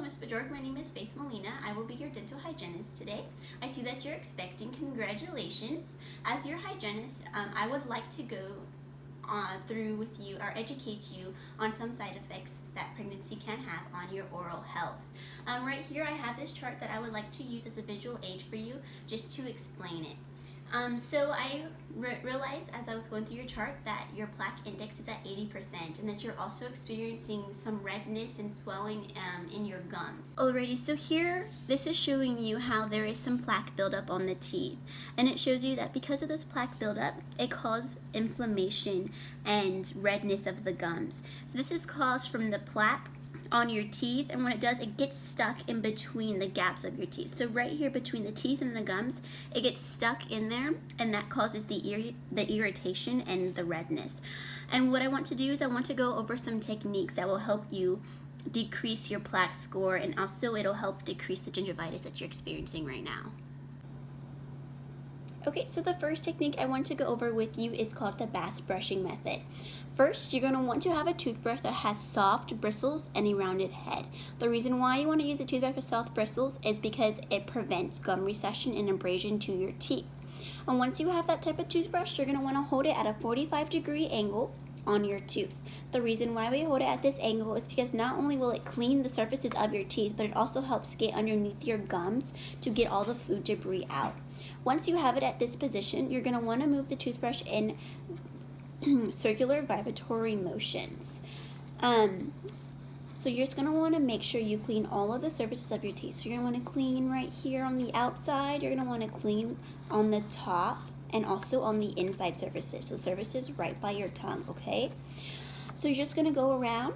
Ms. Bjork. My name is Faith Molina. I will be your dental hygienist today. I see that you're expecting. Congratulations. As your hygienist, I would like to go through with you or educate you on some side effects that pregnancy can have on your oral health. Right here I have this chart that I would like to use as a visual aid for you just to explain it. So I realized as I was going through your chart that your plaque index is at 80% and that you're also experiencing some redness and swelling in your gums. Alrighty, so here this is showing you how there is some plaque buildup on the teeth, and it shows you that because of this plaque buildup, it causes inflammation and redness of the gums. So this is caused from the plaque on your teeth, and when it does, it gets stuck in between the gaps of your teeth. So right here between the teeth and the gums, it gets stuck in there, and that causes the irritation and the redness. And what I want to do is I want to go over some techniques that will help you decrease your plaque score, and also it'll help decrease the gingivitis that you're experiencing right now. Okay, so the first technique I want to go over with you is called the bass brushing method. First, you're going to want to have a toothbrush that has soft bristles and a rounded head. The reason why you want to use a toothbrush with soft bristles is because it prevents gum recession and abrasion to your teeth. And once you have that type of toothbrush, you're going to want to hold it at a 45-degree angle on your tooth. The reason why we hold it at this angle is because not only will it clean the surfaces of your teeth, but it also helps get underneath your gums to get all the food debris out. Once you have it at this position, you're going to want to move the toothbrush in circular vibratory motions. So you're just going to want to make sure you clean all of the surfaces of your teeth. So you're going to want to clean right here on the outside. You're going to want to clean on the top and also on the inside surfaces. So surfaces right by your tongue, okay? So you're just going to go around.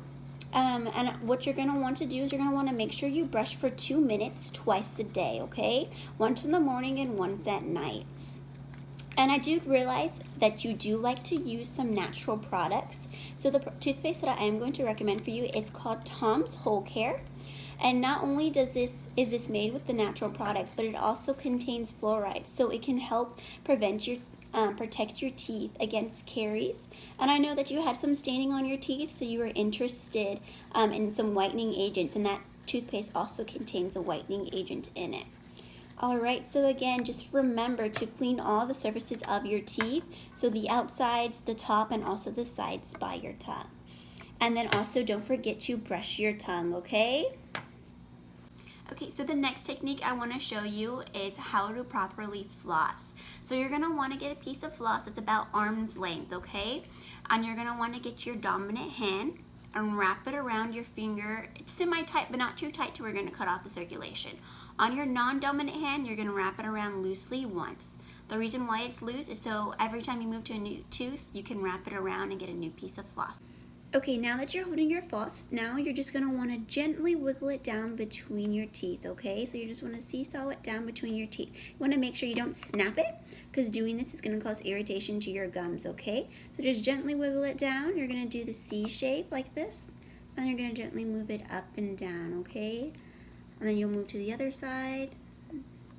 And what you're going to want to do is you're going to want to make sure you brush for 2 minutes twice a day, okay? Once in the morning and once at night. And I do realize that you do like to use some natural products. So the toothpaste that I am going to recommend for you, it's called Tom's Whole Care. And not only is this made with the natural products, but it also contains fluoride, so it can help protect your teeth against caries. And I know that you had some staining on your teeth, so you were interested in some whitening agents, and that toothpaste also contains a whitening agent in it. Alright, so again, just remember to clean all the surfaces of your teeth, so the outsides, the top, and also the sides by your tongue. And then also don't forget to brush your tongue, okay? Okay, so the next technique I want to show you is how to properly floss. So you're going to want to get a piece of floss that's about arm's length, okay? And you're going to want to get your dominant hand and wrap it around your finger. It's semi-tight, but not too tight till we're going to cut off the circulation. On your non-dominant hand, you're going to wrap it around loosely once. The reason why it's loose is so every time you move to a new tooth, you can wrap it around and get a new piece of floss. Okay, now that you're holding your floss, now you're just going to want to gently wiggle it down between your teeth, okay? So you just want to seesaw it down between your teeth. You want to make sure you don't snap it, because doing this is going to cause irritation to your gums, okay? So just gently wiggle it down. You're going to do the C shape like this, and you're going to gently move it up and down, okay? And then you'll move to the other side,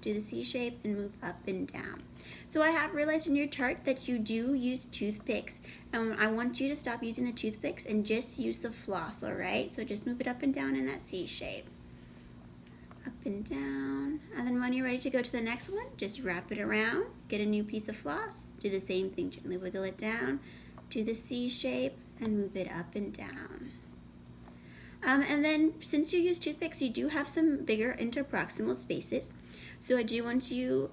do the C shape, and move up and down. So I have realized in your chart that you do use toothpicks. I want you to stop using the toothpicks and just use the floss, alright? So just move it up and down in that C shape. Up and down. And then when you're ready to go to the next one, just wrap it around, get a new piece of floss, do the same thing, gently wiggle it down, do the C shape, and move it up and down. And then since you use toothpicks, you do have some bigger interproximal spaces. So I do want you,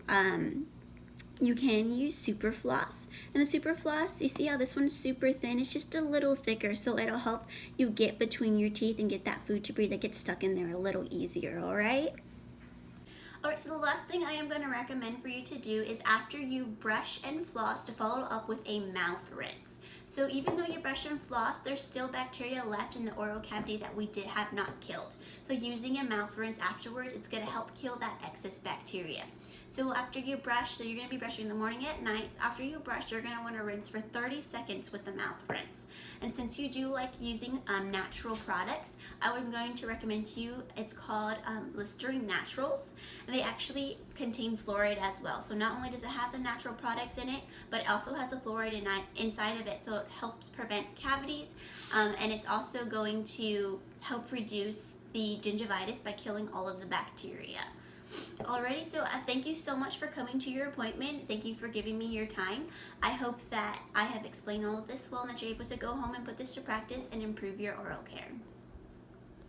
you can use super floss. And the super floss, you see how this one's super thin? It's just a little thicker, so it'll help you get between your teeth and get that food debris that gets stuck in there a little easier, alright? Alright, so the last thing I am going to recommend for you to do is after you brush and floss to follow up with a mouth rinse. So even though you brush and floss, there's still bacteria left in the oral cavity that we have not killed. So using a mouth rinse afterwards, it's going to help kill that excess bacteria. So after you brush, so you're going to be brushing in the morning and at night. After you brush, you're going to want to rinse for 30 seconds with the mouth rinse. And since you do like using natural products, I'm going to recommend to you, it's called Listerine Naturals. And they actually contain fluoride as well. So not only does it have the natural products in it, but it also has the fluoride inside of it. So it helps prevent cavities, and it's also going to help reduce the gingivitis by killing all of the bacteria. Alrighty, so thank you so much for coming to your appointment. Thank you for giving me your time. I hope that I have explained all of this well and that you're able to go home and put this to practice and improve your oral care.